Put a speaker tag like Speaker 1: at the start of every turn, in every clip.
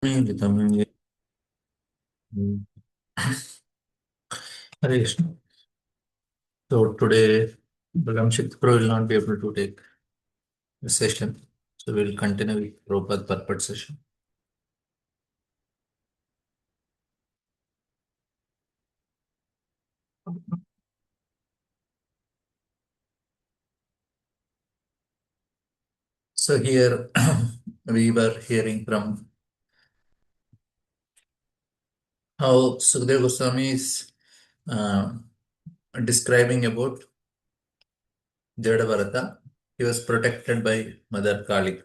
Speaker 1: Hare Krishna. So today, Bhagam Pro will not be able to take the session. So we'll continue with Prabhupada purport session. So here we were hearing from how Sukadeva Goswami is uh, describing about Jadabharata. He was protected by Mother Kali,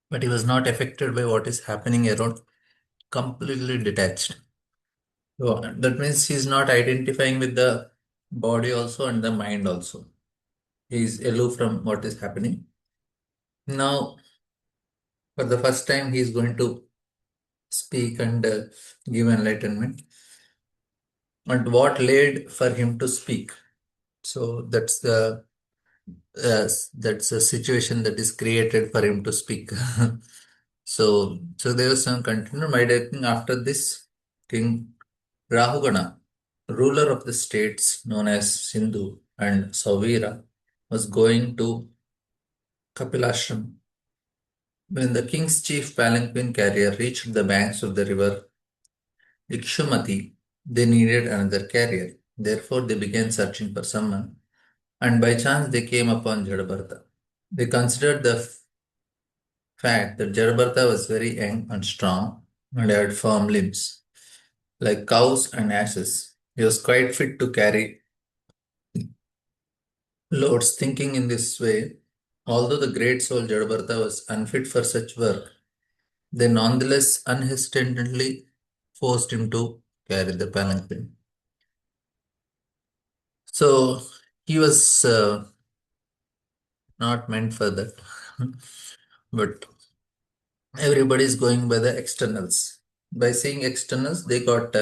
Speaker 1: but he was not affected by what is happening around, completely detached. So that means he's not identifying with the body also and the mind also. He is aloof from what is happening. Now, for the first time, he is going to speak and give enlightenment. And what led for him to speak? So that's a situation that is created for him to speak. So there was some continued. My think after this, King Rahugana, ruler of the states known as Sindhu and Savira, was going to Kapilashram. When the king's chief palanquin carrier reached the banks of the river Ikshumati, they needed another carrier. Therefore, they began searching for someone, and by chance they came upon Jadabharata. They considered the fact that Jadabharata was very young and strong and had firm limbs, like cows and asses. He was quite fit to carry loads. Thinking in this way, although the great soul Jadabharata was unfit for such work, they nonetheless unhesitatingly forced him to carry the palanquin. So he was not meant for that. But everybody is going by the externals. By seeing externals, they got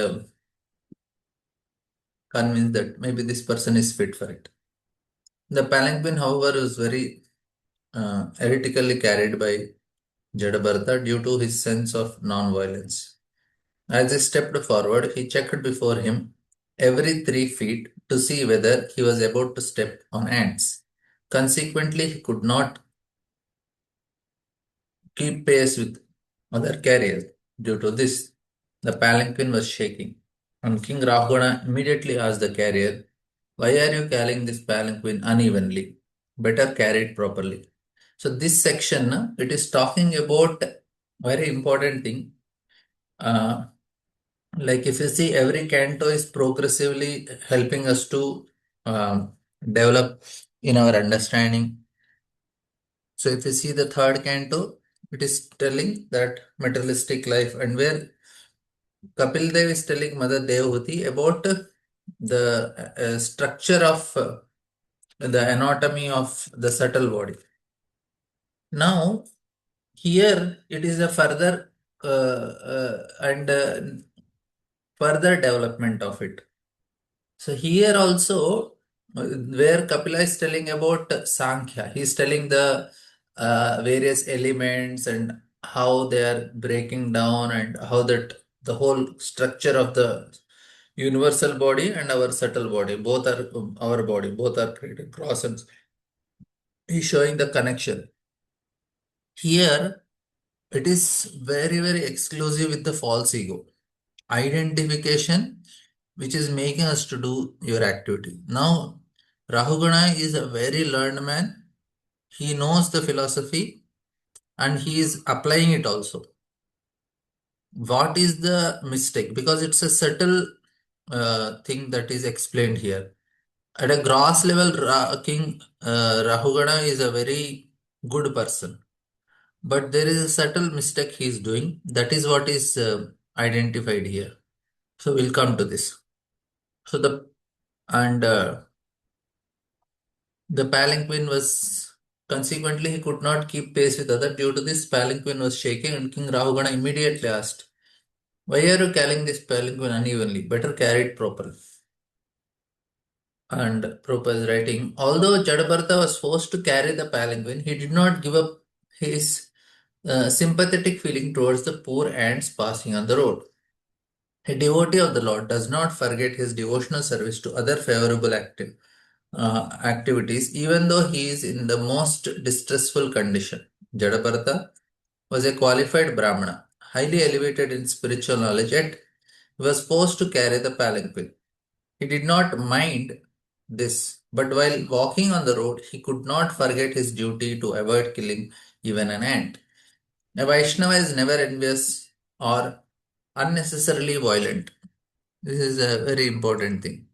Speaker 1: convinced that maybe this person is fit for it. The palanquin, however, was very heretically carried by Jadabharata due to his sense of non-violence. As he stepped forward, he checked before him every 3 feet to see whether he was about to step on ants. Consequently, he could not keep pace with other carriers. Due to this, the palanquin was shaking. And King Rahugana immediately asked the carrier, "Why are you carrying this palanquin unevenly? Better carry it properly." So this section, it is talking about very important thing. Uh, like if you see, every canto is progressively helping us to develop in our understanding. So if you see the third canto, it is telling that materialistic life, and where Kapil Dev is telling Mother Devahuti about the structure of the anatomy of the subtle body. Now, here it is a further and further development of it. So here also, where Kapila is telling about Sankhya, he is telling the various elements and how they are breaking down and how that the whole structure of the universal body and our subtle body, both are our body, both are created cross and he's showing the connection. Here, it is very, very exclusive with the false ego. Identification, which is making us to do your activity. Now, Rahugana is a very learned man. He knows the philosophy and he is applying it also. What is the mistake? Because it's a subtle thing that is explained here. At a gross level, King Rahugana is a very good person. But there is a subtle mistake he is doing. That is what is identified here. So we'll come to this. So and the palanquin was consequently he could not keep pace with other. Due to this, palanquin was shaking, and King Rahugana immediately asked, "Why are you carrying this palanquin unevenly? Better carry it properly." And Prabhupada is writing, although Jadabharata was forced to carry the palanquin, he did not give up his sympathetic feeling towards the poor ants passing on the road. A devotee of the Lord does not forget his devotional service to other favorable activities, even though he is in the most distressful condition. Jadabharata was a qualified Brahmana, highly elevated in spiritual knowledge, yet he was forced to carry the palanquin. He did not mind this, but while walking on the road, he could not forget his duty to avoid killing even an ant. A Vaishnava is never envious or unnecessarily violent. This is a very important thing.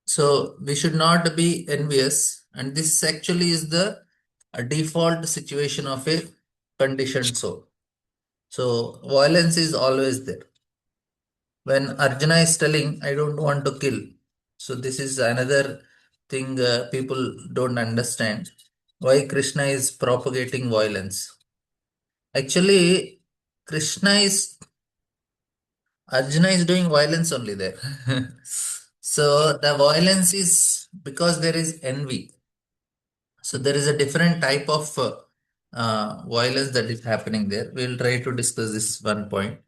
Speaker 1: So we should not be envious, and this actually is the default situation of a conditioned soul. So violence is always there. When Arjuna is telling, I don't want to kill. So this is another thing people don't understand. Why Krishna is propagating violence. Actually, Krishna is Arjuna is doing violence only there. So the violence is because there is envy. So there is a different type of violence that is happening there. We'll try to discuss this one point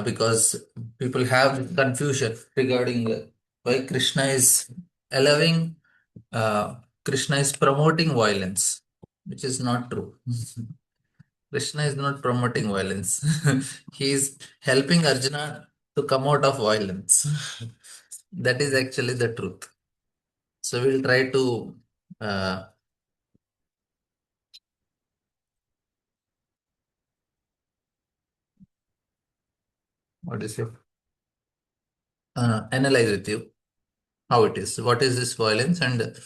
Speaker 1: because people have confusion regarding why Krishna is allowing, Krishna is promoting violence, which is not true. Krishna is not promoting violence. He is helping Arjuna to come out of violence. That is actually the truth. So we'll try to uh, what is it? Analyze with you how it is. What is this violence and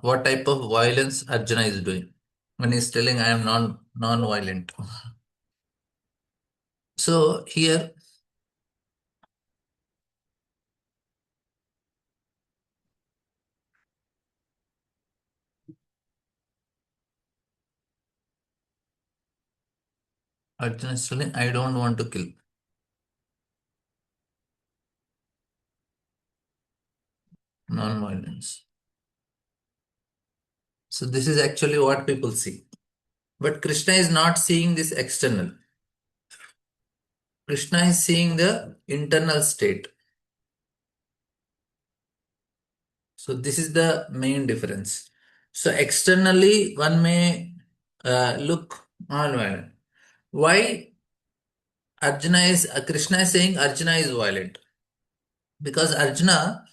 Speaker 1: what type of violence Arjuna is doing when he's telling I am non-violent. So here Arjuna is telling I don't want to kill, non-violence. So this is actually what people see. But Krishna is not seeing this external. Krishna is seeing the internal state. So this is the main difference. So externally, one may look non-violent. Why Krishna is saying Arjuna is violent? Because Arjuna,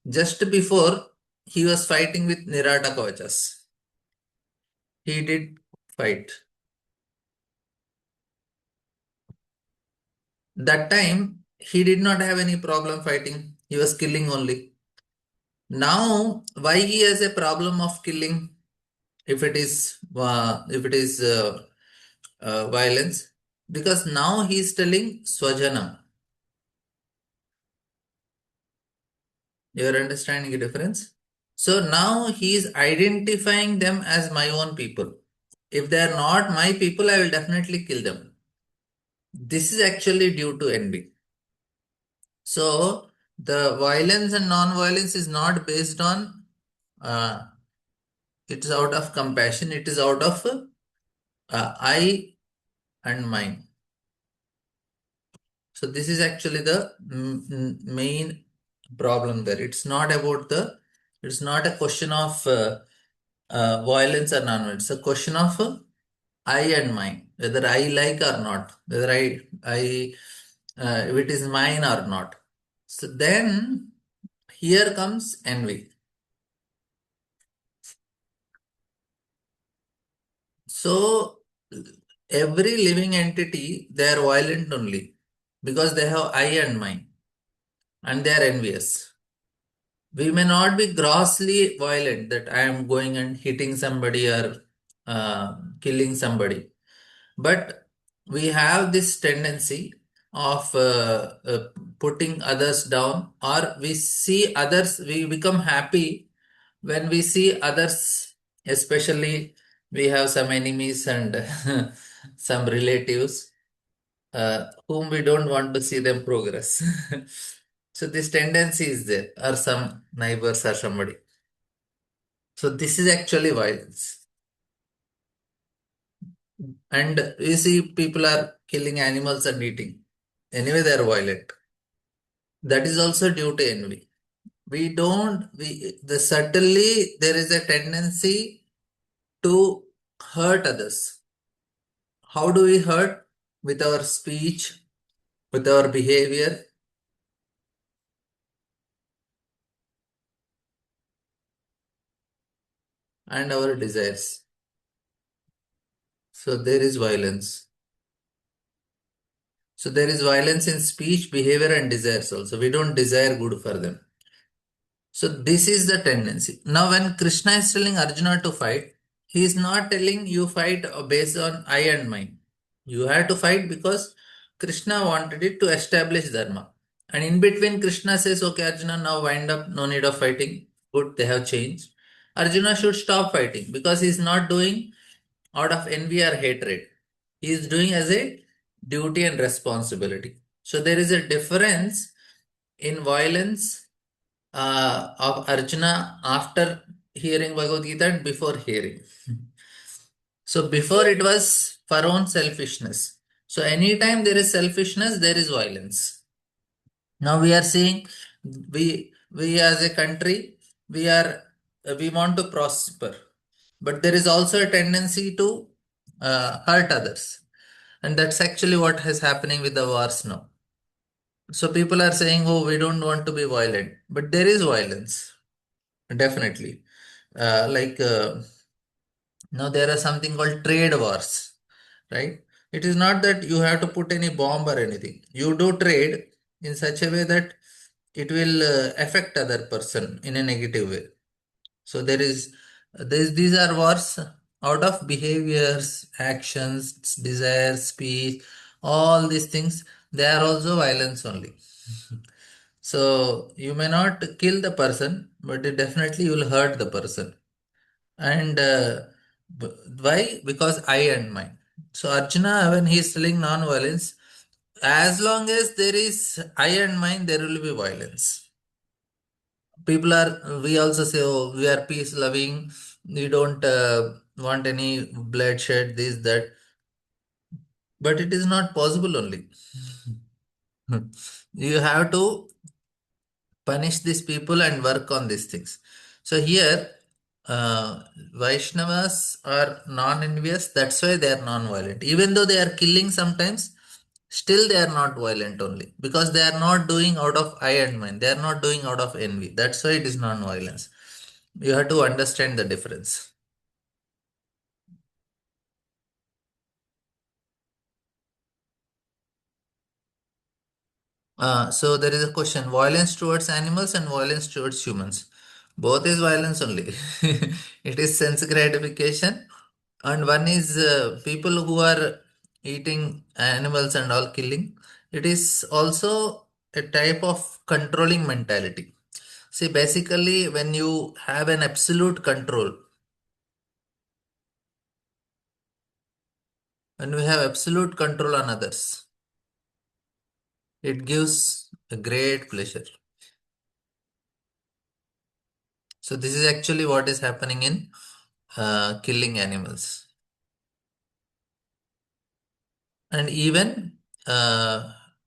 Speaker 1: just before he was fighting with Nirata Kavachas, he did fight. That time, he did not have any problem fighting. He was killing only. Now, why he has a problem of killing? If it is violence, because now he is telling Swajanam. You are understanding the difference? So now he is identifying them as my own people. If they are not my people, I will definitely kill them. This is actually due to envy. So the violence and non-violence is not based on, uh, it is out of compassion, it is out of I and mine. So this is actually the main problem there. It's not a question of violence or non-violence. It's a question of I and mine, whether I like or not, whether if it is mine or not. So then here comes envy. So every living entity, they are violent only because they have I and mine and they are envious. We may not be grossly violent that I am going and hitting somebody or killing somebody, but we have this tendency of putting others down, or we see others, we become happy when we see others, especially we have some enemies and some relatives whom we don't want to see them progress. So this tendency is there, or some neighbors or somebody. So this is actually violence. And you see, people are killing animals and eating. Anyway, they are violent. That is also due to envy. We don't, we, the subtly there is a tendency to hurt others. How do we hurt? With our speech, with our behavior, and our desires. So there is violence. So there is violence in speech, behavior, and desires also. We don't desire good for them. So this is the tendency. Now, when Krishna is telling Arjuna to fight, he is not telling you fight based on I and mine. You have to fight because Krishna wanted it to establish Dharma. And in between, Krishna says, okay, Arjuna, now wind up, no need of fighting. Good, they have changed. Arjuna should stop fighting because he is not doing out of envy or hatred. He is doing as a duty and responsibility. So there is a difference in violence of Arjuna after hearing Bhagavad Gita and before hearing. So before it was for own selfishness. So anytime there is selfishness, there is violence. Now we are seeing we as a country we want to prosper, but there is also a tendency to hurt others, and that's actually what is happening with the wars now. So people are saying, "Oh, we don't want to be violent," but there is violence definitely. Like now there are something called trade wars, right? It is not that you have to put any bomb or anything. You do trade in such a way that it will affect other person in a negative way. So these are wars out of behaviors, actions, desires, speech, all these things. They are also violence only. So you may not kill the person, but it definitely you will hurt the person. And why? Because I and mine. So Arjuna, when he is telling non-violence, as long as there is I and mine, there will be violence. People are, we also say, oh, we are peace loving, we don't want any bloodshed, this, that. But it is not possible only. You have to punish these people and work on these things. So here, Vaishnavas are non-envious. That's why they are non-violent. Even though they are killing sometimes, still they are not violent only because they are not doing out of I and mine. They are not doing out of envy. That's why it is non-violence. You have to understand the difference. So there is a question: violence towards animals and violence towards humans. Both is violence only. It is sense gratification, and one is people who are eating animals and all killing. It is also a type of controlling mentality. See, basically, when you have an absolute control, when we have absolute control on others, it gives a great pleasure. So this is actually what is happening in killing animals. And even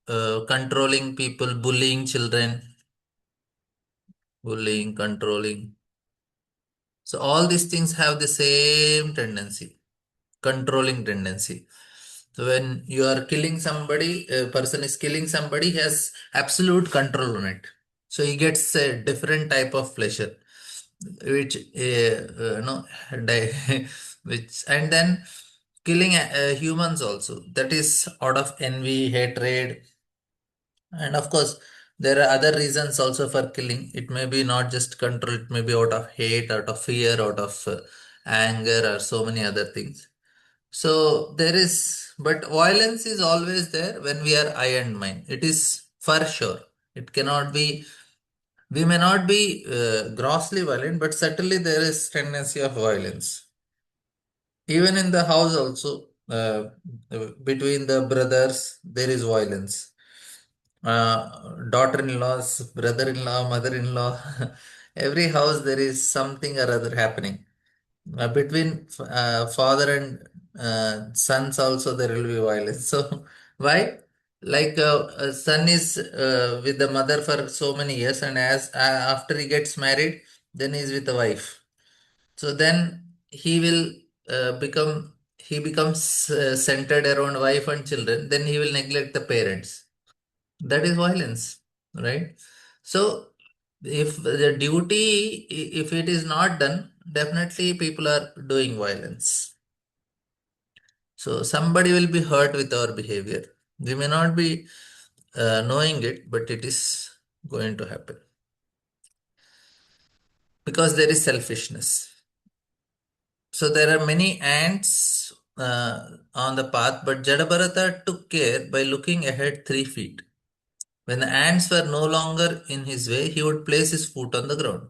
Speaker 1: controlling people, bullying children, bullying, controlling. So all these things have the same tendency, controlling tendency. So when you are killing somebody, a person is killing somebody, he has absolute control on it. So he gets a different type of pleasure, which no, which and then killing humans also. That is out of envy, hatred, and of course, there are other reasons also for killing. It may be not just control, it may be out of hate, out of fear, out of anger, or so many other things. So there is, but violence is always there when we are I and mine. It is for sure. It cannot be, we may not be grossly violent, but certainly there is tendency of violence. Even in the house also, between the brothers, there is violence. Daughter-in-laws, brother-in-law, mother-in-law, Every house there is something or other happening. Between father and sons also there will be violence. So why? Like a son is with the mother for so many years, and as after he gets married, then he is with the wife. So then he will become he becomes centered around wife and children. Then he will neglect the parents. That is violence, right? So if the duty, if it is not done, definitely people are doing violence. So somebody will be hurt with our behavior. We may not be knowing it, but it is going to happen because there is selfishness. So there are many ants on the path, but Jadabharata took care by looking ahead 3 feet. When the ants were no longer in his way, he would place his foot on the ground.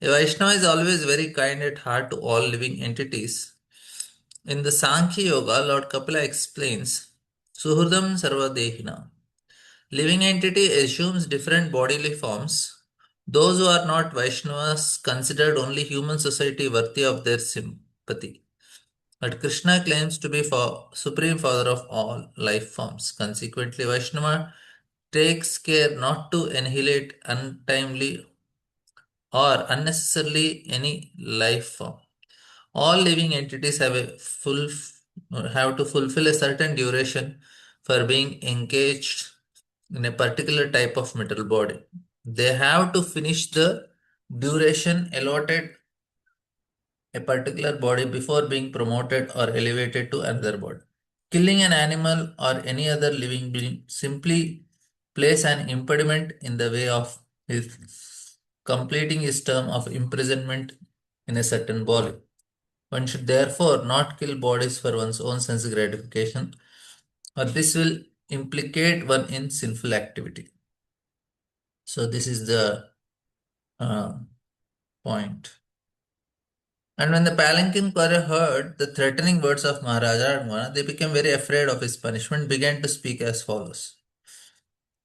Speaker 1: A Vaishnava is always very kind at heart to all living entities. In the Sankhya Yoga, Lord Kapila explains Suhurdam Sarvadehina. Living entity assumes different bodily forms. Those who are not Vaishnavas considered only human society worthy of their sympathy. But Krishna claims to be supreme father of all life forms. Consequently, Vaishnava takes care not to annihilate untimely or unnecessarily any life form. All living entities have to fulfill a certain duration for being engaged in a particular type of metal body. They have to finish the duration allotted a particular body before being promoted or elevated to another body. Killing an animal or any other living being simply place an impediment in the way of his completing his term of imprisonment in a certain body. One should therefore not kill bodies for one's own sense gratification, or this will implicate one in sinful activity. So, this is the uh, point. And when the palanquin carrier heard the threatening words of Maharaja Admana, they became very afraid of his punishment, began to speak as follows.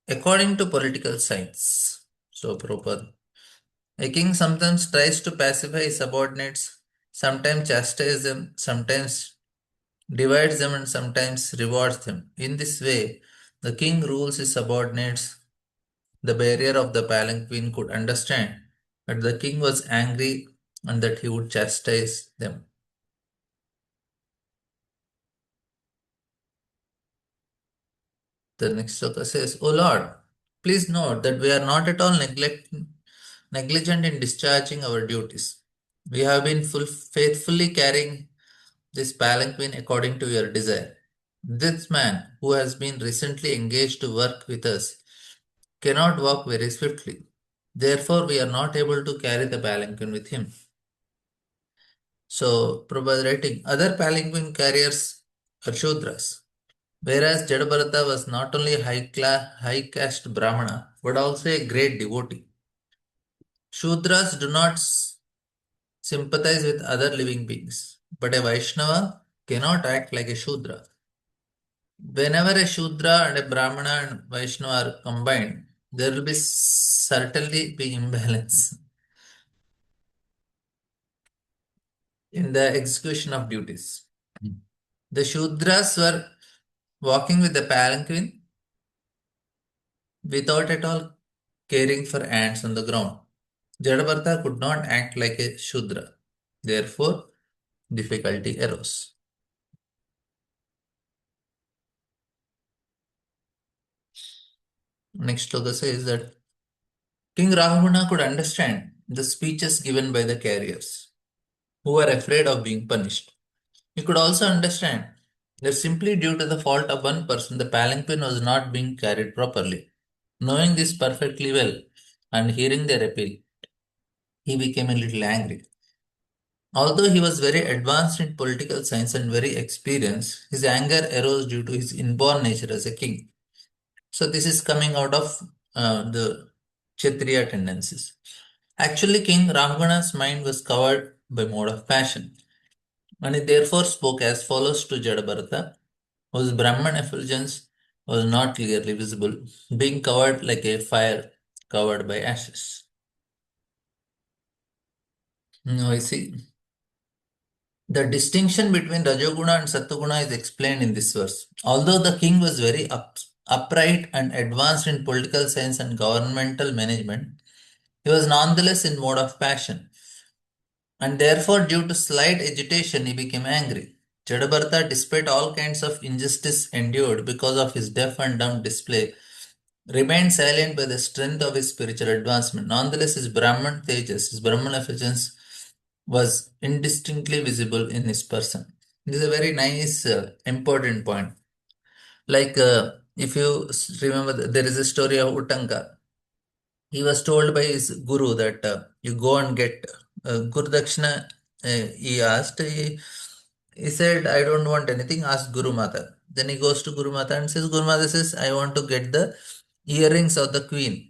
Speaker 1: According to political science, so Prabhupada, a king sometimes tries to pacify his subordinates, sometimes chastise them, sometimes divides them, and sometimes rewards them. In this way, the king rules his subordinates. The bearer of the palanquin could understand that the king was angry and that he would chastise them. The next sloka says, O Lord, please note that we are not at all negligent in discharging our duties. We have been faithfully carrying this palanquin according to your desire. This man, who has been recently engaged to work with us, cannot walk very swiftly. Therefore, we are not able to carry the palanquin with him. So, Prabhupada writing, other palanquin carriers are Shudras, whereas Jadabharata was not only a high caste Brahmana, but also a great devotee. Shudras do not sympathize with other living beings, but a Vaishnava cannot act like a Shudra. Whenever a Shudra and a Brahmana and Vaishnava are combined, there will be certainly be imbalance in the execution of duties. The Shudras were walking with the palanquin without at all caring for ants on the ground. Jadavarta could not act like a Shudra. Therefore, difficulty arose. Next sloka says that King Ravana could understand the speeches given by the carriers, who were afraid of being punished. He could also understand that simply due to the fault of one person, the palanquin was not being carried properly. Knowing this perfectly well and hearing their appeal, he became a little angry. Although he was very advanced in political science and very experienced, his anger arose due to his inborn nature as a king. So, this is coming out of the Kshatriya tendencies. Actually, King Ravana's mind was covered by mode of passion, and he therefore spoke as follows to Jadabharata, whose Brahman effulgence was not clearly visible, being covered like a fire covered by ashes. No, I see. The distinction between Rajoguna and Sattoguna is explained in this verse. Although the king was very upright and advanced in political science and governmental management, he was nonetheless in mode of passion, and therefore, due to slight agitation, he became angry. Jadabharata, despite all kinds of injustice endured because of his deaf and dumb display, remained silent by the strength of his spiritual advancement. Nonetheless, his Brahman tejas, his Brahman effulgence, was indistinctly visible in his person. This is a very nice, important point. Like, if you remember, there is a story of Uttanka. He was told by his guru that you go and get Guru Dakshina. He asked, he said, I don't want anything, ask Guru Mata. Then he goes to Guru Mata and says, Guru Mata says, I want to get the earrings of the queen.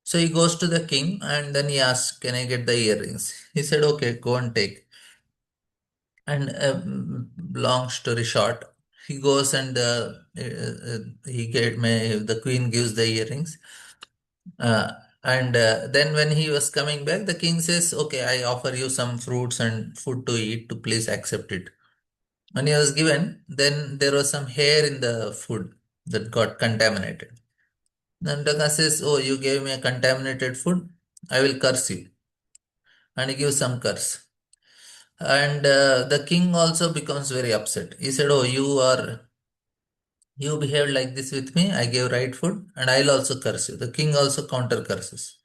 Speaker 1: So he goes to the king and then he asks, can I get the earrings? He said, okay, go and take. And long story short, he goes and the queen gives the earrings. And then when he was coming back, the king says, okay, I offer you some fruits and food to eat, to please accept it. When he was given, then there was some hair in the food that got contaminated. Then Daka says, oh, you gave me a contaminated food, I will curse you. And he gives some curse. And the king also becomes very upset. He said, oh, you behaved like this with me, I gave right food, and I'll also curse you. The king also counter curses.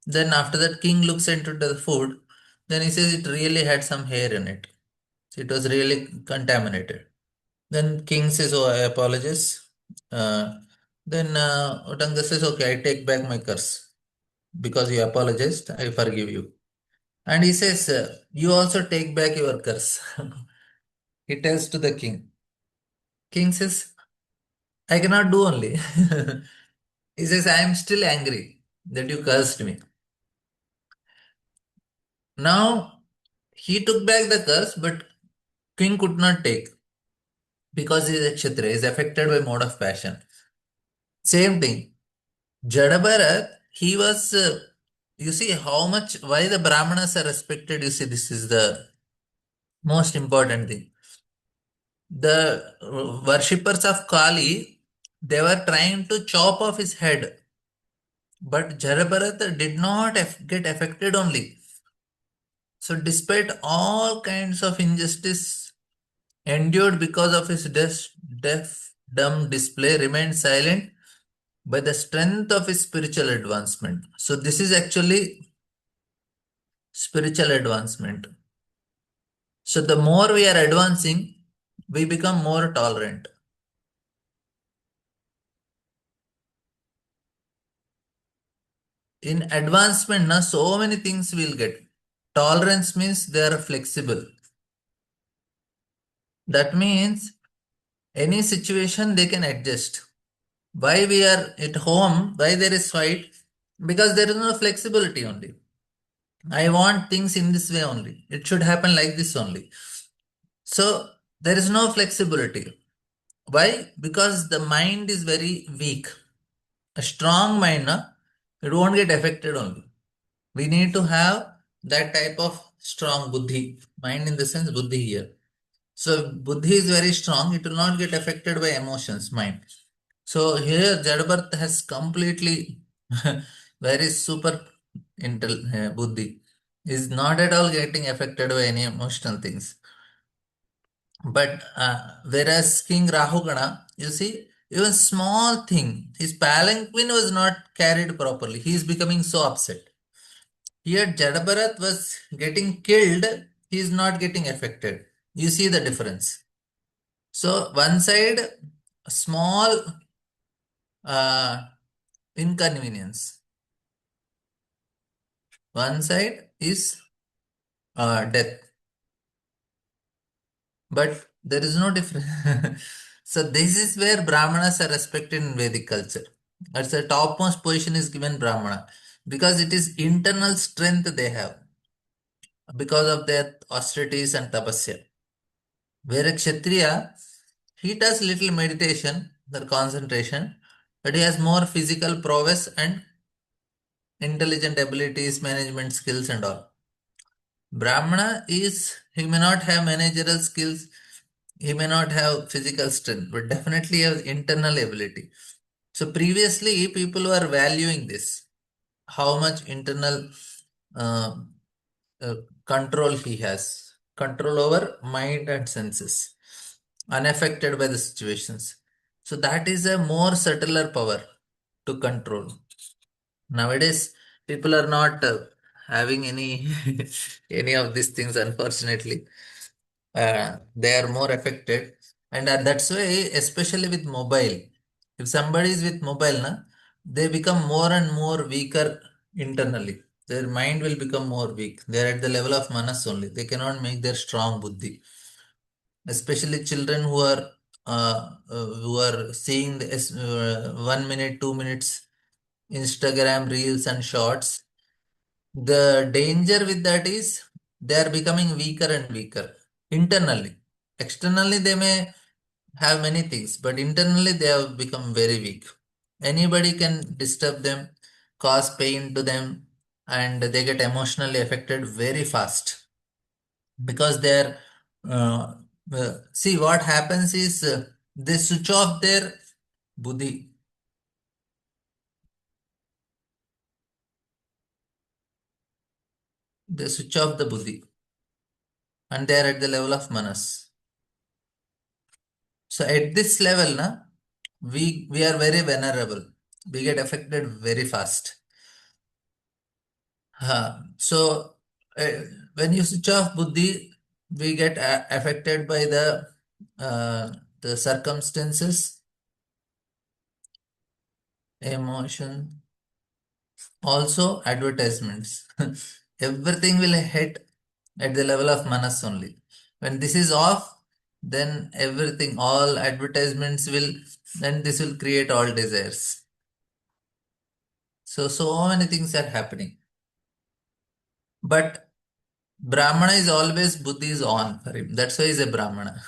Speaker 1: Then after that, king looks into the food. Then he says it really had some hair in it. It was really contaminated. Then king says, "Oh, I apologize." Then Utanga says, "Okay, I take back my curse because you apologized. I forgive you." And he says, "You also take back your curse." He tells to the king. King says, "I cannot do only." He says, "I am still angry that you cursed me." Now he took back the curse, but king could not take because he is a Kshatriya, is affected by mode of passion. Same thing. Jadabharat, he was, you see how much, why the Brahmanas are respected, you see, this is the most important thing. The worshippers of Kali, they were trying to chop off his head, but Jadabharat did not get affected only. So, despite all kinds of injustice endured because of his deaf, dumb display, remained silent by the strength of his spiritual advancement. So, this is actually spiritual advancement. So, the more we are advancing, we become more tolerant. In advancement, na, so many things we'll get. Tolerance means they are flexible. That means any situation they can adjust. Why we are at home, why there is fight? Because there is no flexibility only. I want things in this way only. It should happen like this only. So there is no flexibility. Why? Because the mind is very weak. A strong mind, na, it won't get affected only. We need to have that type of strong buddhi. Mind in the sense buddhi here. So if buddhi is very strong, it will not get affected by emotions, mind. So here Jadabharth has completely very super buddhi. Is not at all getting affected by any emotional things. But whereas King Rahugana, you see, even small thing, his palanquin was not carried properly. He is becoming so upset. Here Jadabharat was getting killed, he is not getting affected. You see the difference. So one side, a small uh, inconvenience. One side is death. But there is no difference. So this is where Brahmanas are respected in Vedic culture. That's the topmost position is given Brahmana because it is internal strength they have because of their austerities and tapasya. Where a Kshatriya, he does little meditation, the concentration, but he has more physical prowess and intelligent abilities, management skills and all. Brahmana is, he may not have managerial skills, he may not have physical strength, but definitely has internal ability. So previously, people were valuing this, how much internal uh, uh, control he has, control over mind and senses, unaffected by the situations. So that is a more subtler power to control. Nowadays, people are not having any any of these things, unfortunately. They are more affected, and that's why, especially with mobile, if somebody is with mobile na, they become more and more weaker internally. Their mind will become more weak. They are at the level of manas only. They cannot make their strong buddhi, especially children who are seeing the 1 minute 2 minutes Instagram reels and shorts. The danger with that is they are becoming weaker and weaker internally. Externally, they may have many things, but internally, they have become very weak. Anybody can disturb them, cause pain to them, and they get emotionally affected very fast because they're. See, what happens is they switch off their buddhi, they switch off the buddhi, and they are at the level of manas. So at this level, na, we are very vulnerable. We get affected very fast. So uh, when you switch off buddhi, we get affected by the circumstances, emotion, also advertisements. Everything will hit at the level of manas only. When this is off, then everything, all advertisements will, then this will create all desires. So many things are happening. But Brahmana is always Buddhi is on for him. That's why he's a Brahmana.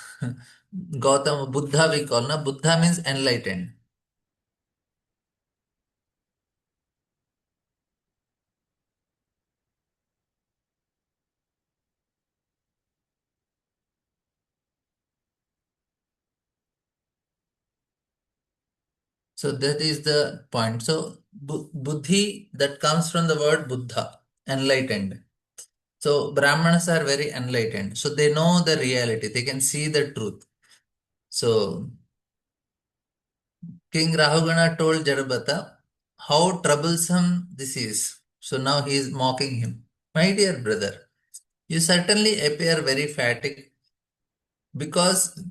Speaker 1: Gautama, Buddha we call, na? Buddha means enlightened. So that is the point. So Buddhi, that comes from the word Buddha, enlightened. So Brahmanas are very enlightened. So they know the reality. They can see the truth. So King Rahugana told Jadabata how troublesome this is. So now he is mocking him. My dear brother, you certainly appear very fatigued because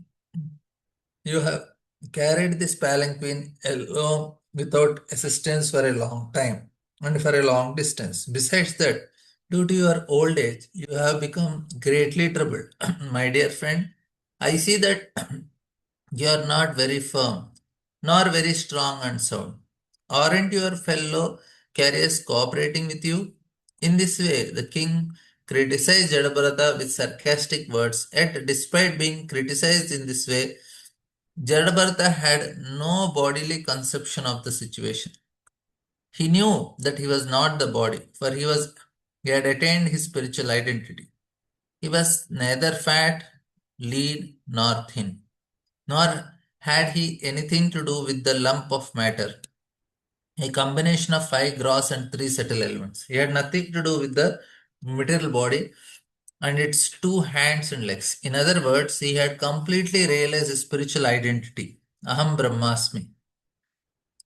Speaker 1: you have carried this palanquin alone without assistance for a long time and for a long distance. Besides that, due to your old age, you have become greatly troubled. My dear friend, I see that you are not very firm, nor very strong and sound. Aren't your fellow carriers cooperating with you? In this way, the king criticized Jadabharata with sarcastic words, yet, despite being criticized in this way, Jadabharata had no bodily conception of the situation. He knew that he was not the body, for he had attained his spiritual identity. He was neither fat, lean, nor thin, nor had he anything to do with the lump of matter, a combination of five gross and three subtle elements. He had nothing to do with the material body and its two hands and legs. In other words, he had completely realized his spiritual identity. Aham Brahmasmi.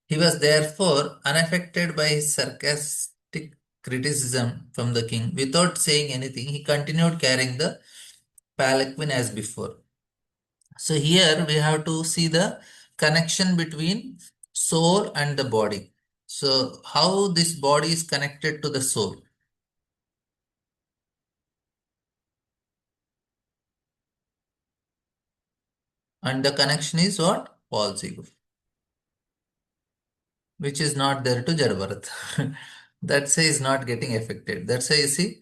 Speaker 1: He was therefore unaffected by his sarcastic criticism from the king. Without saying anything, he continued carrying the palanquin as before. So here we have to see the connection between soul and the body. So how this body is connected to the soul. And the connection is what? False ego, which is not there to Jadabharat. That's why is not getting affected. That's why you see,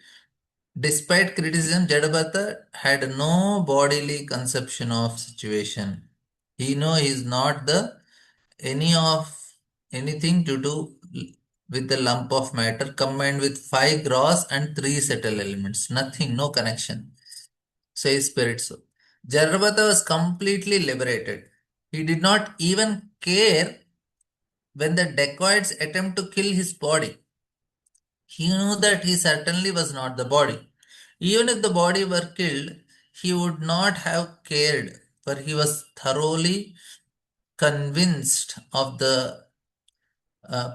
Speaker 1: despite criticism, Jadabharata had no bodily conception of situation. He know he is not the any of anything to do. with the lump of matter combined with 5 gross and 3 subtle elements. Nothing, no connection, says spirit soul. Jayabharata was completely liberated. He did not even care when the dacoits attempt to kill his body. He knew that he certainly was not the body. Even if the body were killed, he would not have cared, for he was thoroughly convinced of the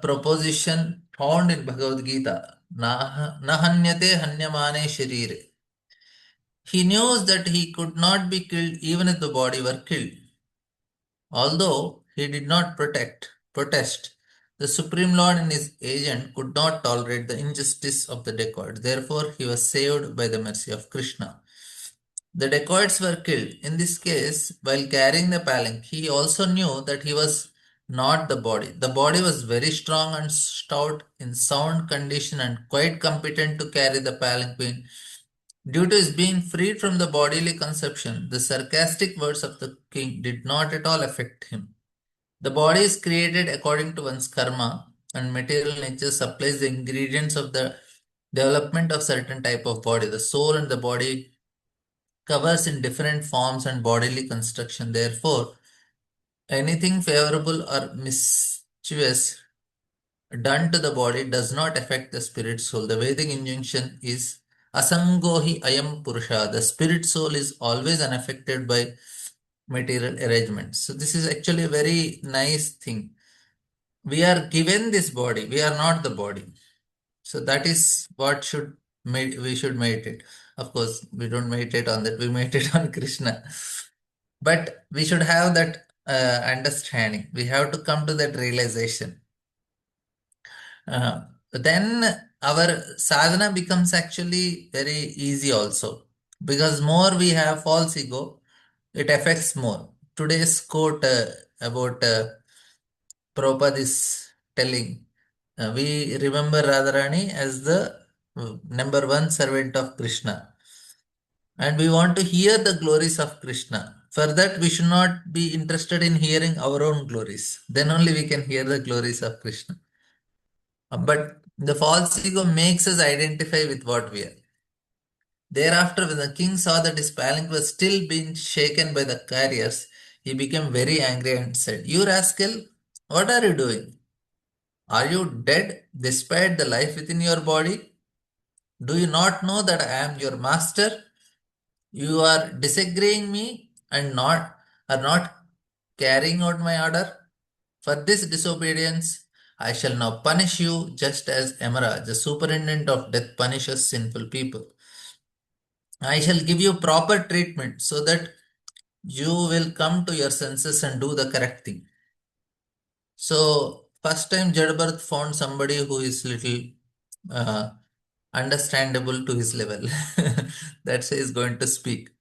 Speaker 1: proposition found in Bhagavad Gita, Nahanyate hanyamane sharire. He knew that he could not be killed even if the body were killed. Although he did not protest, the Supreme Lord and his agent could not tolerate the injustice of the dacoits. Therefore, he was saved by the mercy of Krishna. The dacoits were killed. In this case, while carrying the palanquin, he also knew that he was not the body. The body was very strong and stout, in sound condition, and quite competent to carry the palanquin. Due to his being freed from the bodily conception, the sarcastic words of the king did not at all affect him. The body is created according to one's karma, and material nature supplies the ingredients of the development of certain type of body. The soul and the body covers in different forms and bodily construction. Therefore, anything favorable or mischievous done to the body does not affect the spirit soul. The Vedic injunction is Asangohi Ayam Purusha. The spirit soul is always unaffected by material arrangements. So this is actually a very nice thing. We are given this body, we are not the body. So that is what we should meditate. Of course, we don't meditate on that, we meditate on Krishna. But we should have that understanding. We have to come to that realization. Then our sadhana becomes actually very easy also. Because more we have false ego, it affects more. Today's quote about Prabhupada is telling, we remember Radharani as the number one servant of Krishna. And we want to hear the glories of Krishna. For that, we should not be interested in hearing our own glories. Then only we can hear the glories of Krishna. But the false ego makes us identify with what we are. Thereafter, when the king saw that his palanquin was still being shaken by the carriers, he became very angry and said, "You rascal, what are you doing? Are you dead despite the life within your body? Do you not know that I am your master? You are disagreeing me and are not carrying out my order. For this disobedience, I shall now punish you just as Emerald, the superintendent of death, punishes sinful people. I shall give you proper treatment so that you will come to your senses and do the correct thing." So, first time Jadbharth found somebody who is little uh, understandable to his level. That's why he's going to speak.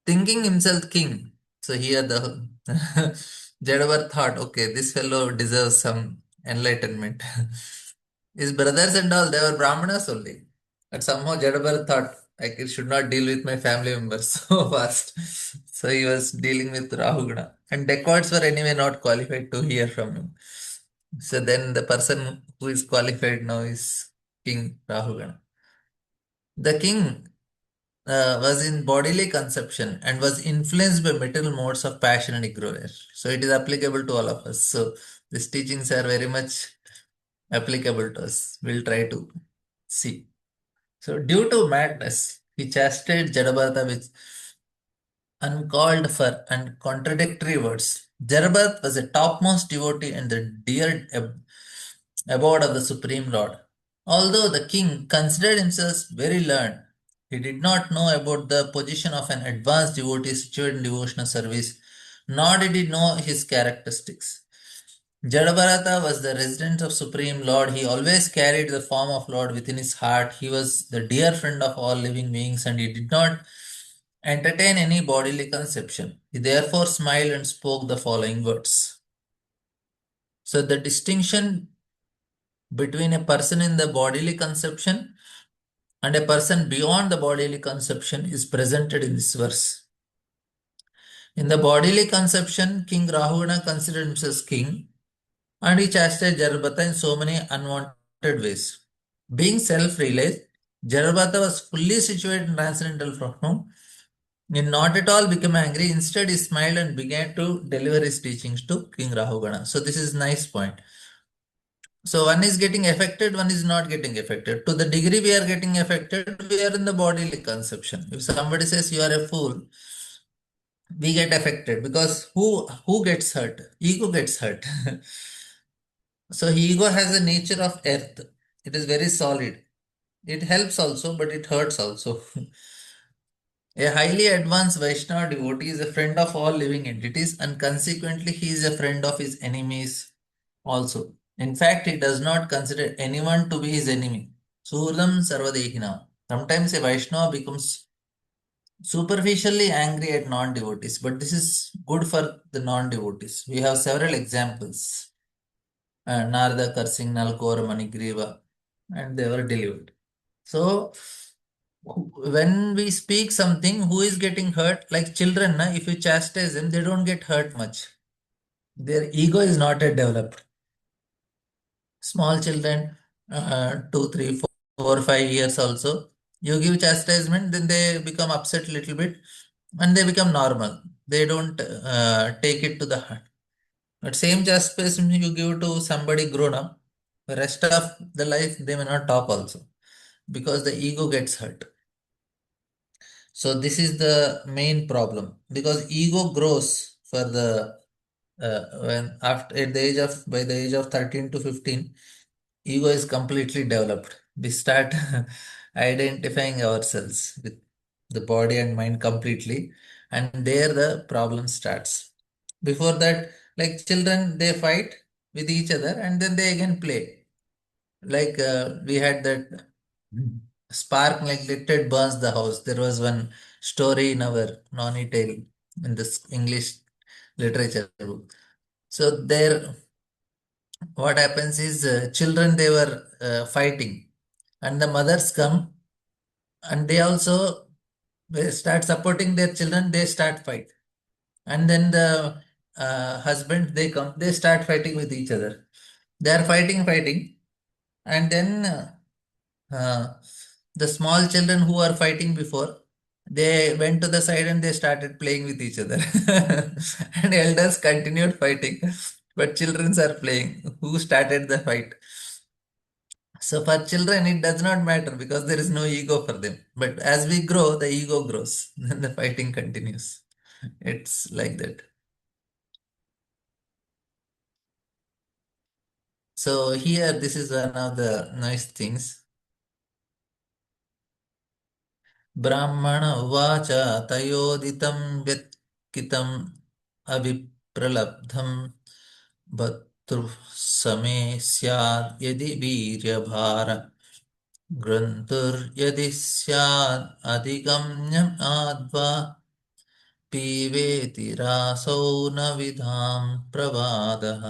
Speaker 1: Thinking himself king. So here the Jadbharth thought, okay, this fellow deserves some enlightenment. His brothers and all, they were Brahmanas only. But somehow Jadabharat thought, like, it should not deal with my family members so fast. So he was dealing with Rahugana. And dacoits were anyway not qualified to hear from him. So then the person who is qualified now is King Rahugana. The king was in bodily conception and was influenced by material modes of passion and ignorance. So it is applicable to all of us. So these teachings are very much applicable to us. We'll try to see. So due to madness, he chastised Jadabharata with uncalled for and contradictory words. Jadabharata was a topmost devotee and the dear abode of the Supreme Lord. Although the king considered himself very learned, he did not know about the position of an advanced devotee situated in devotional service, nor did he know his characteristics. Jadabharata was the resident of Supreme Lord. He always carried the form of Lord within his heart. He was the dear friend of all living beings and he did not entertain any bodily conception. He therefore smiled and spoke the following words. So the distinction between a person in the bodily conception and a person beyond the bodily conception is presented in this verse. In the bodily conception, King Rahugana considered himself king. and he chastised Jarbata in so many unwanted ways. Being self-realized, Jarbata was fully situated in transcendental form. He not at all became angry. Instead, he smiled and began to deliver his teachings to King Rahugana. So this is nice point. So one is getting affected, one is not getting affected. To the degree we are getting affected, we are in the bodily conception. If somebody says you are a fool, we get affected because who gets hurt? Ego gets hurt. So ego has a nature of earth. It is very solid. It helps also, but it hurts also. A highly advanced Vaishnava devotee is a friend of all living entities, and consequently, he is a friend of his enemies also. In fact, he does not consider anyone to be his enemy. Suhridam Sarvadehinam. Sometimes a Vaishnava becomes superficially angry at non devotees, but this is good for the non devotees. We have several examples. Narada cursing Nalkor Manigriva, and they were delivered. So, when we speak something, who is getting hurt? Like children, na, if you chastise them, they don't get hurt much. Their ego is not yet developed. Small children, 2, 3, 4, 5 years also, you give chastisement, then they become upset a little bit and they become normal. They don't take it to the heart. But same chastisement you give to somebody grown up, the rest of the life they may not talk also because the ego gets hurt. So this is the main problem because ego grows for the when after at the age of by the age of 13 to 15, ego is completely developed. We start identifying ourselves with the body and mind completely, and there the problem starts. Before that, like children, they fight with each other and then they again play. Like we had that spark neglected burns the house. There was one story in our noni tale in this English literature book. So there, what happens is children they were fighting, and the mothers come and they also they start supporting their children. They start fight, and then the husband they come. They start fighting with each other. They are fighting, and then uh, the small children who are fighting before, they went to the side and they started playing with each other. And elders continued fighting, but children are playing. Who started the fight? So for children, it does not matter because there is no ego for them. But as we grow, the ego grows. Then the fighting continues. It's like that. So here, this is one of the nice things. ब्राह्मण उवाच तयोदितं व्यक्तितम् अभिप्रलब्धं भर्तुः समे स्यात् यदि वीर्यभार ग्रन्तुर्यदि स्यात् अधिगम्यम् आद्वा पीवेति रासौ न विधां प्रवादः.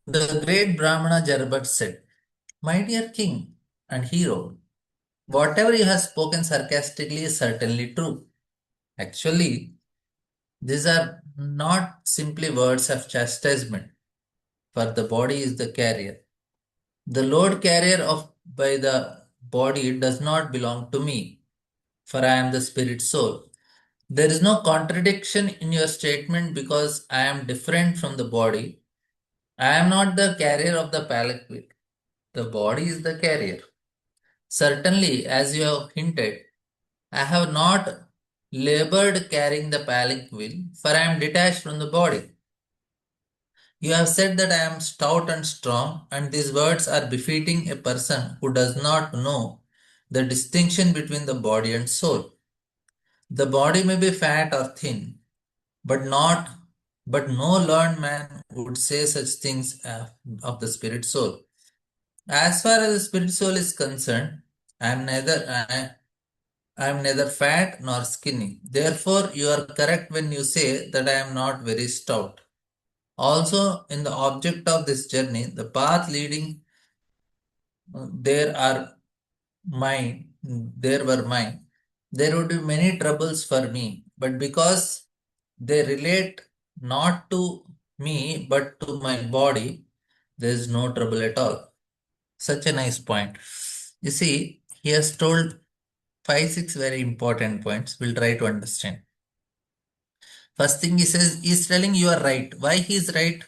Speaker 1: The great Brahmana Jarbat said, "My dear king and hero, whatever you have spoken sarcastically is certainly true. Actually, these are not simply words of chastisement, for the body is the carrier. The load carrier of by the body does not belong to me, for I am the spirit soul. There is no contradiction in your statement because I am different from the body. I am not the carrier of the palanquin. The body is the carrier. Certainly, as you have hinted, I have not labored carrying the palanquin, for I am detached from the body. You have said that I am stout and strong, and these words are befitting a person who does not know the distinction between the body and soul. The body may be fat or thin, but not but no learned man would say such things of the spirit soul. As far as the spirit soul is concerned, I am neither fat nor skinny. Therefore, you are correct when you say that I am not very stout. Also, in the object of this journey, the path leading there are there were mine. There would be many troubles for me, but because they relate not to me, but to my body, there is no trouble at all. Such a nice point. You see, he has told five, six very important points. We'll try to understand. First thing he says, he's telling you are right. Why he is right?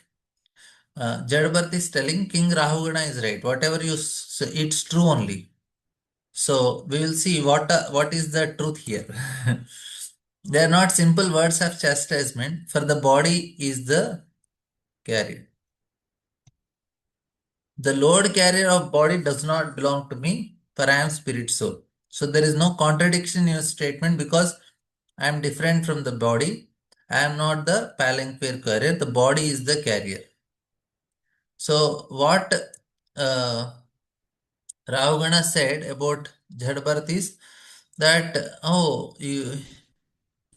Speaker 1: Jadbharat is telling King Rahugana is right. Whatever you say, it's true only. So we will see what is the truth here. They are not simple words of chastisement, for the body is the carrier. The load carrier of body does not belong to me, for I am spirit soul. So there is no contradiction in your statement because I am different from the body. I am not the palanquin carrier. The body is the carrier. So what uh, Ravagana said about Jadbharat is that, oh, here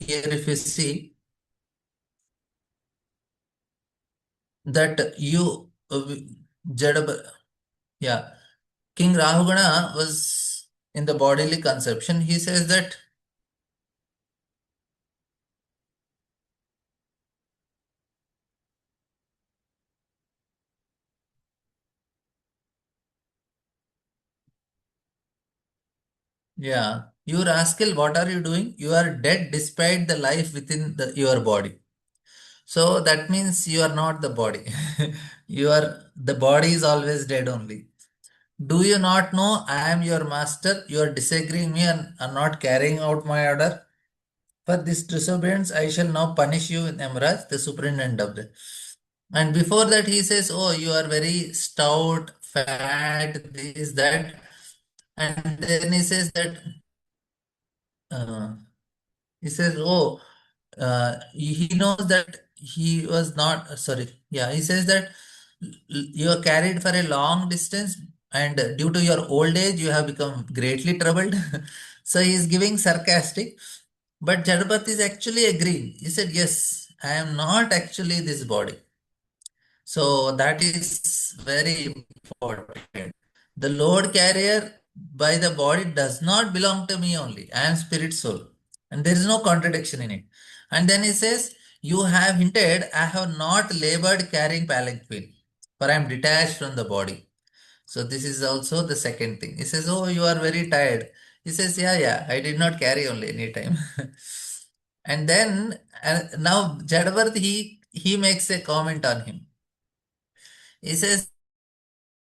Speaker 1: if you see that Jadbharat, yeah, King Rahugana was in the bodily conception. He says that, yeah, you rascal, what are you doing? You are dead despite the life within your body. So that means you are not the body. The body is always dead only. Do you not know I am your master? You are disagreeing me and are not carrying out my order. For this disobedience, I shall now punish you with Emraj, the superintendent of the. And before that, he says, oh, you are very stout, fat, this, that. And then he says that, uh, he says, oh, he knows that he was not, sorry, yeah, he says that you are carried for a long distance and due to your old age, you have become greatly troubled. So he is giving sarcastic, but Jadapat is actually agreeing. He said, yes, I am not actually this body. So that is very important. The load carrier by the body does not belong to me only. I am spirit soul. And there is no contradiction in it. And then he says, you have hinted, I have not labored carrying palanquin, for I am detached from the body. So this is also the second thing. He says, oh, you are very tired. He says, yeah, I did not carry only any time. And then now Jadavath, he makes a comment on him. He says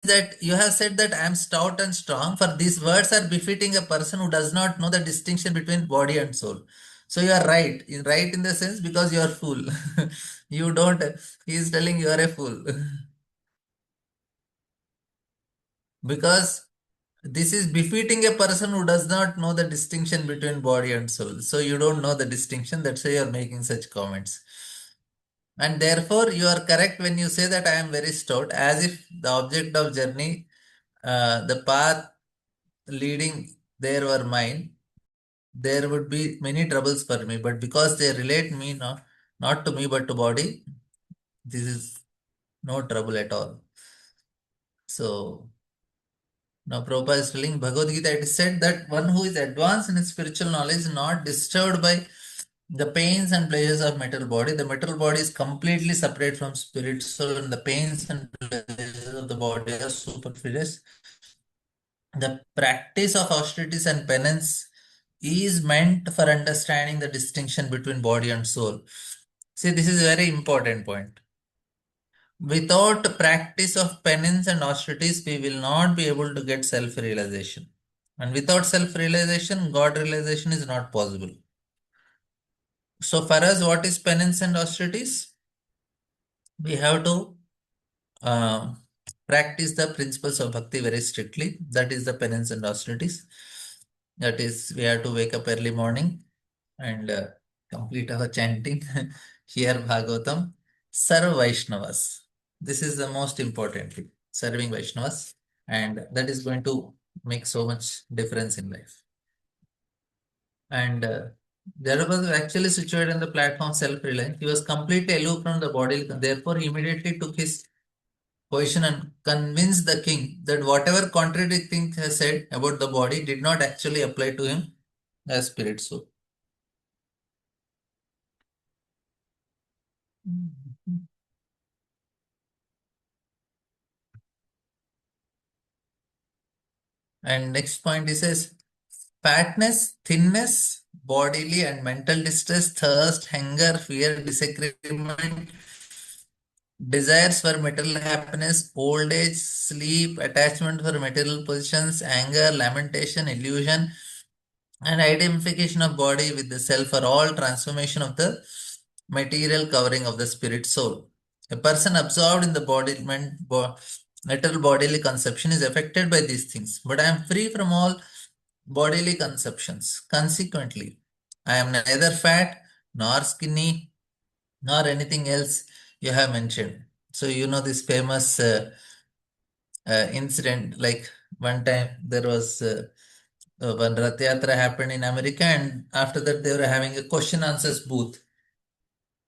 Speaker 1: that you have said that I am stout and strong, for these words are befitting a person who does not know the distinction between body and soul. So you are right. Right in the sense because you are fool. You don't, he is telling you are a fool. Because this is befitting a person who does not know the distinction between body and soul. So you don't know the distinction. That's why you are making such comments. And therefore, you are correct when you say that I am very stout, as if the object of journey, the path leading there were mine. There would be many troubles for me, but because they relate me not to me but to body, this is no trouble at all. So now Prabhupada is telling Bhagavad Gita, it is said that one who is advanced in his spiritual knowledge is not disturbed by the pains and pleasures of material body. The material body is completely separate from spirit soul, and the pains and pleasures of the body are superfluous. The practice of austerities and penance is meant for understanding the distinction between body and soul. See, this is a very important point. Without practice of penance and austerities, we will not be able to get self-realization. And without self-realization, God realization is not possible. So for us, what is penance and austerities? We have to uh, practice the principles of bhakti very strictly. That is the penance and austerities. That is, we have to wake up early morning and complete our chanting, hear Bhagavatam, serve Vaishnavas. This is the most important thing, serving Vaishnavas, and that is going to make so much difference in life. And there was actually situated in the platform self-reliant. He was completely aloof from the body, therefore he immediately took his position and convinced the king that whatever contradicting he has said about the body did not actually apply to him as spirit soul. And next point he says fatness, thinness, bodily and mental distress, thirst, hunger, fear, disagreement, desires for material happiness, old age, sleep, attachment for material positions, anger, lamentation, illusion, and identification of body with the self are all transformation of the material covering of the spirit soul. A person absorbed in the material bodily conception is affected by these things, but I am free from all bodily conceptions. Consequently, I am neither fat nor skinny nor anything else you have mentioned. So you know this famous incident. Like one time there was one Rath Yatra happened in America, and after that they were having a question answers booth,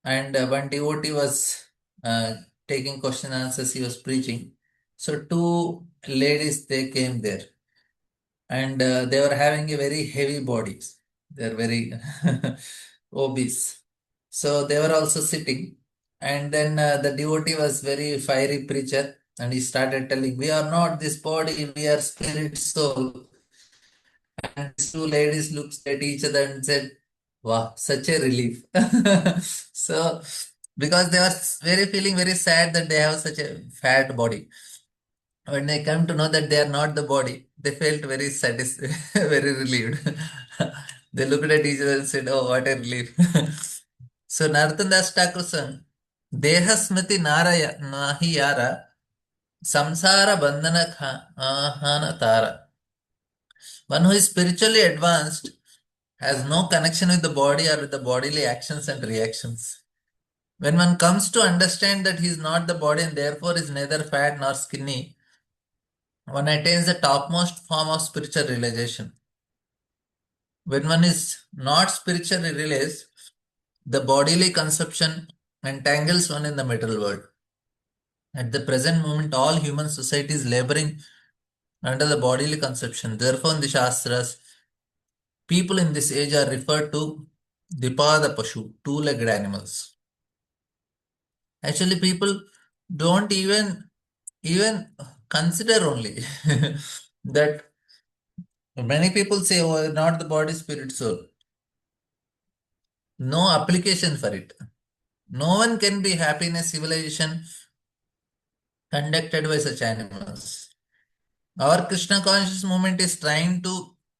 Speaker 1: and one devotee was uh, taking question answers. He was preaching. So two ladies they came there, and they were having a very heavy bodies. They are very obese. So they were also sitting, and then the devotee was very fiery preacher, and he started telling, "We are not this body; we are spirit soul." And these two ladies looked at each other and said, "Wow, such a relief." So because they were very feeling very sad that they have such a fat body. When they come to know that they are not the body, they felt very satisfied, very relieved. They looked at each other and said, "Oh, what a relief." So Narottam Das Thakur sang, Deha Smriti Naraya Nahi Yara Samsara Bandhana Ahana Tara. One who is spiritually advanced has no connection with the body or with the bodily actions and reactions. When one comes to understand that he is not the body and therefore is neither fat nor skinny, one attains the topmost form of spiritual realization. When one is not spiritually realized, the bodily conception entangles one in the material world. At the present moment, all human society is laboring under the bodily conception. Therefore, in the Shastras, people in this age are referred to Dipada Pashu, two-legged animals. Actually, people don't even consider only that many people say, "Oh, not the body, spirit, soul." No application for it. No one can be happy in a civilization conducted by such animals. Our Krishna conscious movement is trying to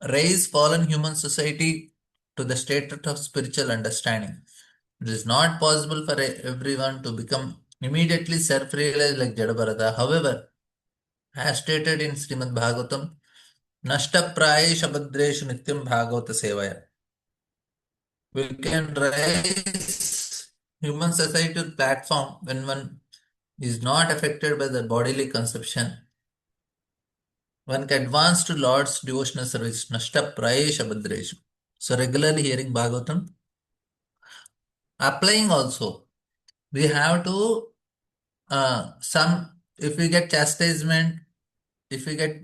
Speaker 1: raise fallen human society to the state of spiritual understanding. It is not possible for everyone to become immediately self-realized like Jadabharata. However, as stated in Srimad Bhagavatam, Nashta Prayesh Abhadreshu Nityam Bhagavata Sevaya. We can raise human society to platform when one is not affected by the bodily conception. One can advance to Lord's devotional service, Nashta Prayesh Abhadreshu. So regularly hearing Bhagavatam, applying also. We have to some if we get chastisement, if we get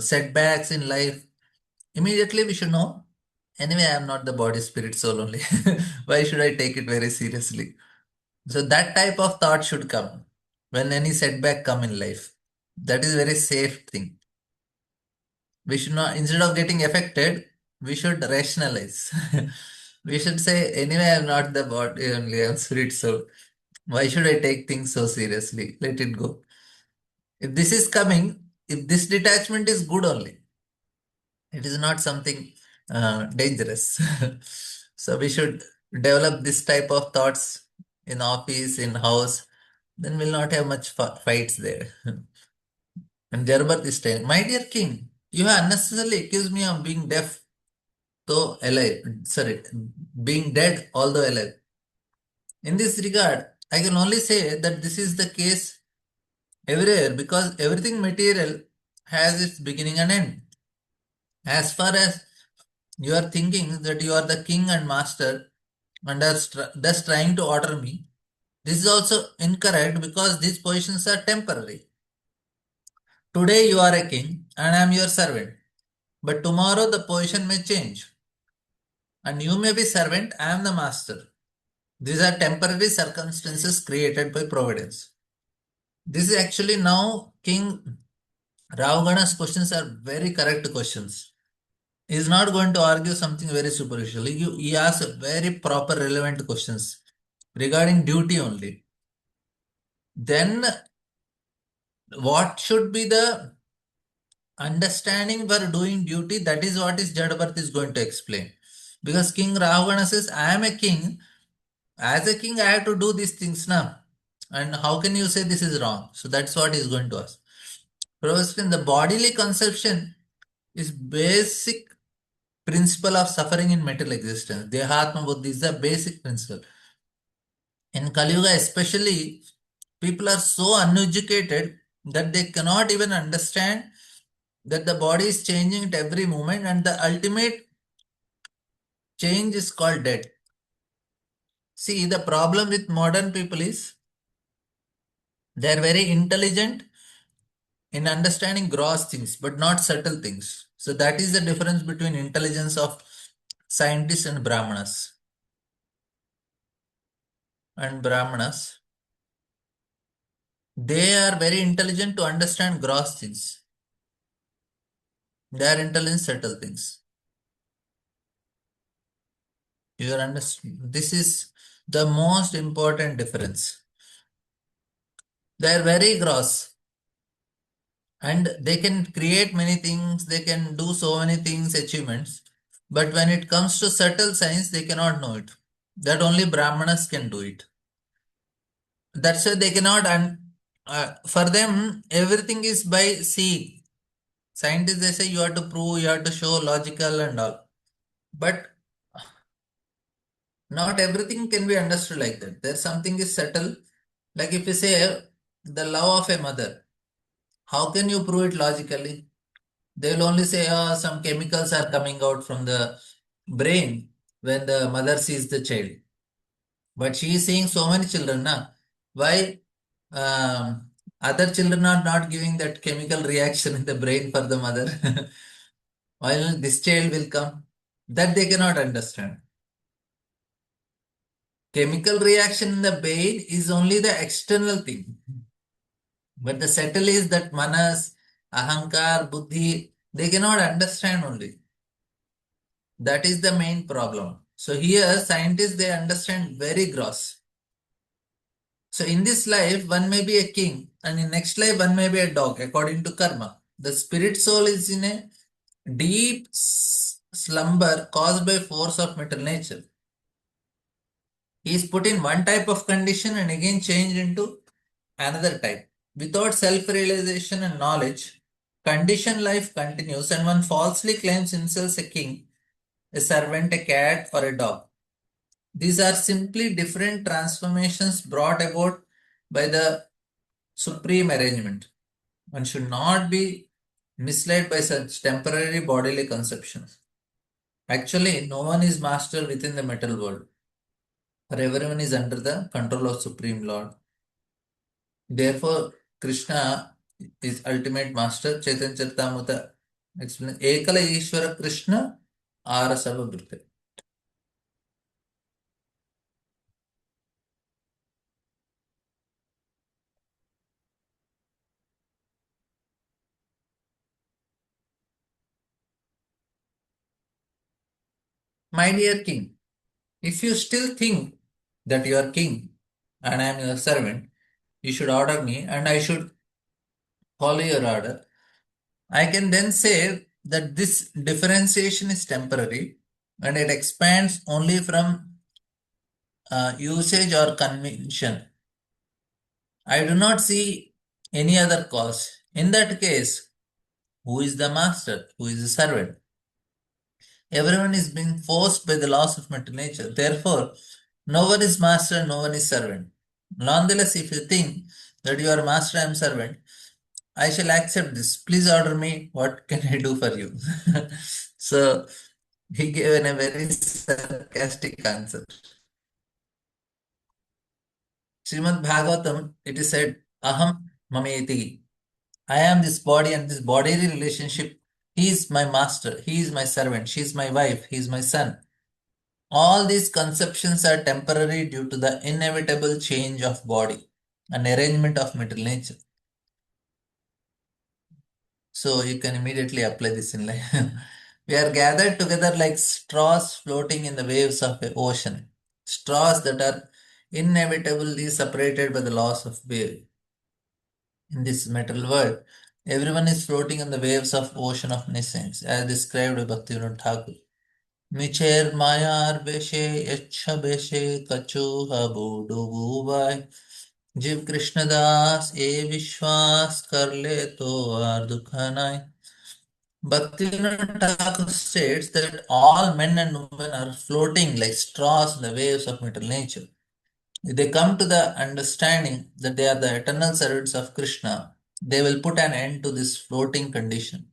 Speaker 1: setbacks in life, immediately we should know. Anyway, I am not the body, spirit, soul only. Why should I take it very seriously? So that type of thought should come when any setback come in life. That is very safe thing. We should not, instead of getting affected, we should rationalize. We should say, anyway, I am not the body only, I am spirit, soul. Why should I take things so seriously? Let it go. If this is coming, if this detachment is good only, it is not something dangerous. So we should develop this type of thoughts in office, in house, then we'll not have much fights there. And Jarbat is saying, my dear king, you have unnecessarily accused me of being deaf, though alive. Sorry, being dead, although alive. In this regard, I can only say that this is the case everywhere because everything material has its beginning and end. As far as you are thinking that you are the king and master and are thus trying to order me, this is also incorrect because these positions are temporary. Today you are a king and I am your servant, but tomorrow the position may change and you may be servant, I am the master. These are temporary circumstances created by providence. This is actually now king Ravagana's questions are very correct questions. He is not going to argue something very superficial. He asks very proper, relevant questions regarding duty only. Then, what should be the understanding for doing duty? That is what is Jadabarth is going to explain. Because King Ravana says, I am a king. As a king, I have to do these things now. And how can you say this is wrong? So that's what he is going to ask. First, in the bodily conception is basic principle of suffering in material existence. Dehatma Buddhi is the basic principle. In Kali Yuga, especially, people are so uneducated that they cannot even understand that the body is changing at every moment and the ultimate change is called death. See, the problem with modern people is they are very intelligent in understanding gross things but not subtle things. So that is the difference between intelligence of scientists and brahmanas. And brahmanas, they are very intelligent to understand gross things. They are intelligent subtle things. You are understand. This is the most important difference. They are very gross and they can create many things. They can do so many things, achievements. But when it comes to subtle science, they cannot know it. That only brahmanas can do it. That's why they cannot. And for them, everything is by seeing. Scientists they say you have to prove, you have to show logical and all. But not everything can be understood like that. There's something is subtle. Like if you say the love of a mother, how can you prove it logically? They will only say some chemicals are coming out from the brain when the mother sees the child. But she is seeing so many children now. Why other children are not giving that chemical reaction in the brain for the mother? While this child will come, that they cannot understand. Chemical reaction in the brain is only the external thing. But the subtle is that manas, ahankar, buddhi, they cannot understand only. That is the main problem. So here scientists they understand very gross. So in this life one may be a king and in next life one may be a dog according to karma. The spirit soul is in a deep slumber caused by force of material nature. He is put in one type of condition and again changed into another type. Without self-realization and knowledge, conditioned life continues and one falsely claims himself a king, a servant, a cat, or a dog. These are simply different transformations brought about by the supreme arrangement. One should not be misled by such temporary bodily conceptions. Actually, no one is master within the material world, for everyone is under the control of Supreme Lord. Therefore, Krishna is ultimate master. Chaitanya Charitamrita explains Ekala Ishvara Krishna Arasava Bhritte. My dear king, if you still think that you are king and I am your servant, you should order me and I should follow your order. I can then say that this differentiation is temporary and it expands only from usage or convention. I do not see any other cause. In that case, who is the master? Who is the servant? Everyone is being forced by the laws of material nature. Therefore, no one is master, no one is servant. Nonetheless, if you think that you are master, I am servant, I shall accept this. Please order me. What can I do for you? So he gave a very sarcastic answer. Srimad Bhagavatam, it is said, Aham Mameti. I am this body and this bodily relationship. He is my master. He is my servant. She is my wife. He is my son. All these conceptions are temporary due to the inevitable change of body and arrangement of material nature. So you can immediately apply this in life. We are gathered together like straws floating in the waves of the ocean. Straws that are inevitably separated by the loss of wave. In this metal world, everyone is floating on the waves of ocean of nescience, as described by Bhaktivinoda Thakur. मिछेर मायार बेशे यच्छ बेशे कछु हबु डुबु bye जीव कृष्णदास ये विश्वास कर ले तो are दुख नाय. Bhaktivinoda Thakur states that all men and women are floating like straws in the waves of material nature. If they come to the understanding that they are the eternal servants of Krishna, they will put an end to this floating condition.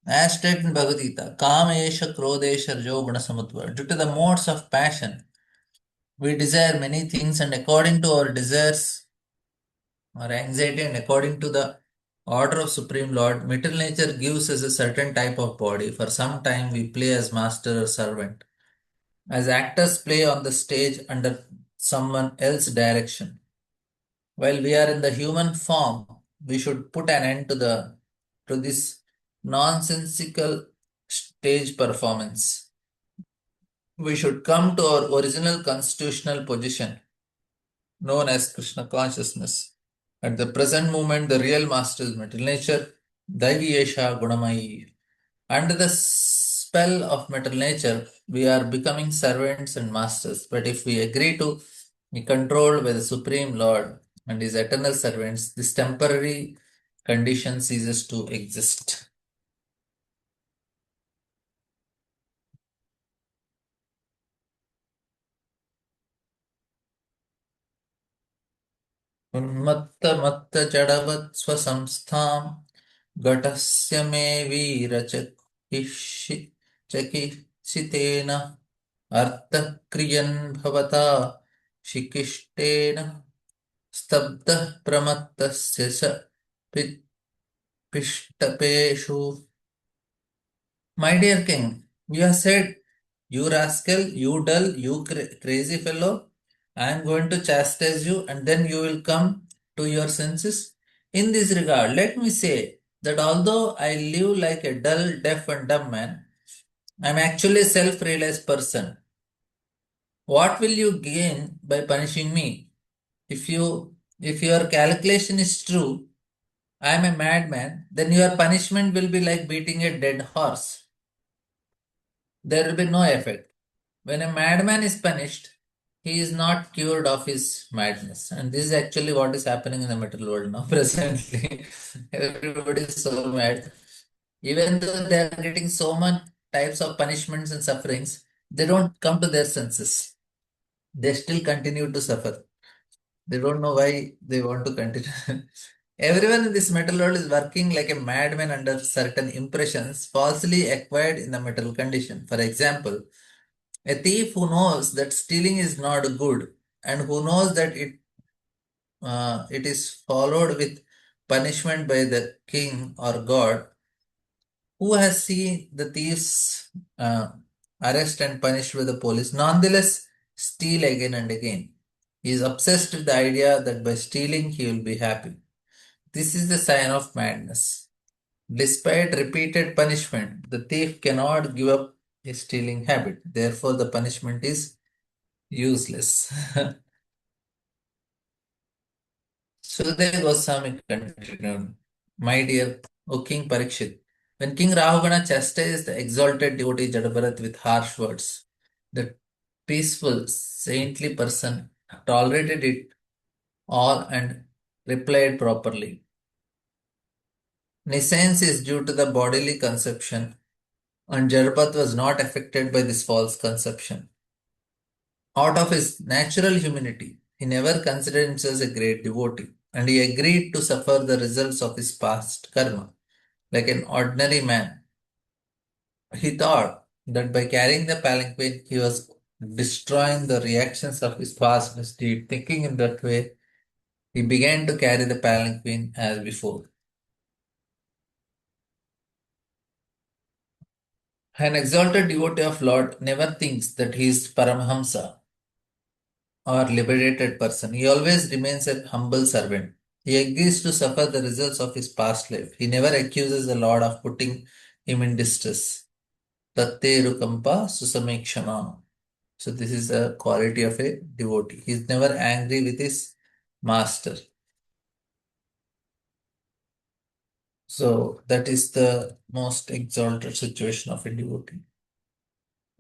Speaker 1: As stated in Bhagavad Gita, Kamesha Krodesha Rajo Guna Samatva. Due to the modes of passion, we desire many things, and according to our desires or anxiety, and according to the order of Supreme Lord, material nature gives us a certain type of body. For some time, we play as master or servant, as actors play on the stage under someone else's direction. While we are in the human form, we should put an end to this nonsensical stage performance. We should come to our original constitutional position, known as Krishna consciousness. At the present moment, the real master is material nature, Daiviyesha Gunamayi. Under the spell of material nature, we are becoming servants and masters. But if we agree to be controlled by the Supreme Lord and His eternal servants, this temporary condition ceases to exist. उन्मत्तमत्तजडवत् स्वसंस्थां घटस्य मे वीरचकिषितेन अर्थक्रियन् भवता शिकिष्टेन स्तब्धः प्रमत्तस्य स पिष्टपेषु. My dear king, you have said, you rascal, you dull, you crazy fellow, I am going to chastise you and then you will come to your senses. In this regard, let me say that although I live like a dull, deaf, and dumb man, I am actually a self realized person. What will you gain by punishing me? If your calculation is true, I am a madman, then your punishment will be like beating a dead horse. There will be no effect. When a madman is punished, he is not cured of his madness. And this is actually what is happening in the material world now, presently. Everybody is so mad. Even though they are getting so many types of punishments and sufferings, they don't come to their senses. They still continue to suffer. They don't know why they want to continue. Everyone in this metal world is working like a madman under certain impressions falsely acquired in the metal condition. For example, a thief who knows that stealing is not good and who knows that it is followed with punishment by the king or God, who has seen the thieves arrest and punished by the police, nonetheless steal again and again. He is obsessed with the idea that by stealing he will be happy. This is the sign of madness. Despite repeated punishment, the thief cannot give up his stealing habit. Therefore, the punishment is useless. Sudhir Goswami continued, my dear, O King Parikshit, when King Rahugana chastised the exalted devotee Jadabharat with harsh words, the peaceful, saintly person tolerated it all and replied properly. Nescience is due to the bodily conception, and Jadabharat was not affected by this false conception. Out of his natural humanity, he never considered himself as a great devotee, and he agreed to suffer the results of his past karma like an ordinary man. He thought that by carrying the palanquin, he was destroying the reactions of his past misdeed. Thinking in that way, he began to carry the palanquin as before. An exalted devotee of Lord never thinks that he is Paramahamsa or liberated person. He always remains a humble servant. He agrees to suffer the results of his past life. He never accuses the Lord of putting him in distress. Tatte rukampa susamekshama. So this is the quality of a devotee. He is never angry with his master. So that is the most exalted situation of a devotee.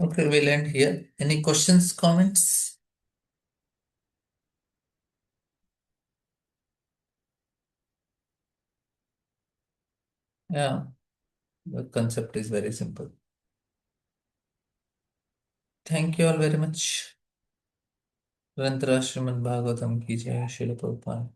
Speaker 1: Okay, we'll end here. Any questions, comments? Yeah, the concept is very simple. Thank you all very much. Grantara Srimad Bhagavatam ki jai, Srila Prabhupada.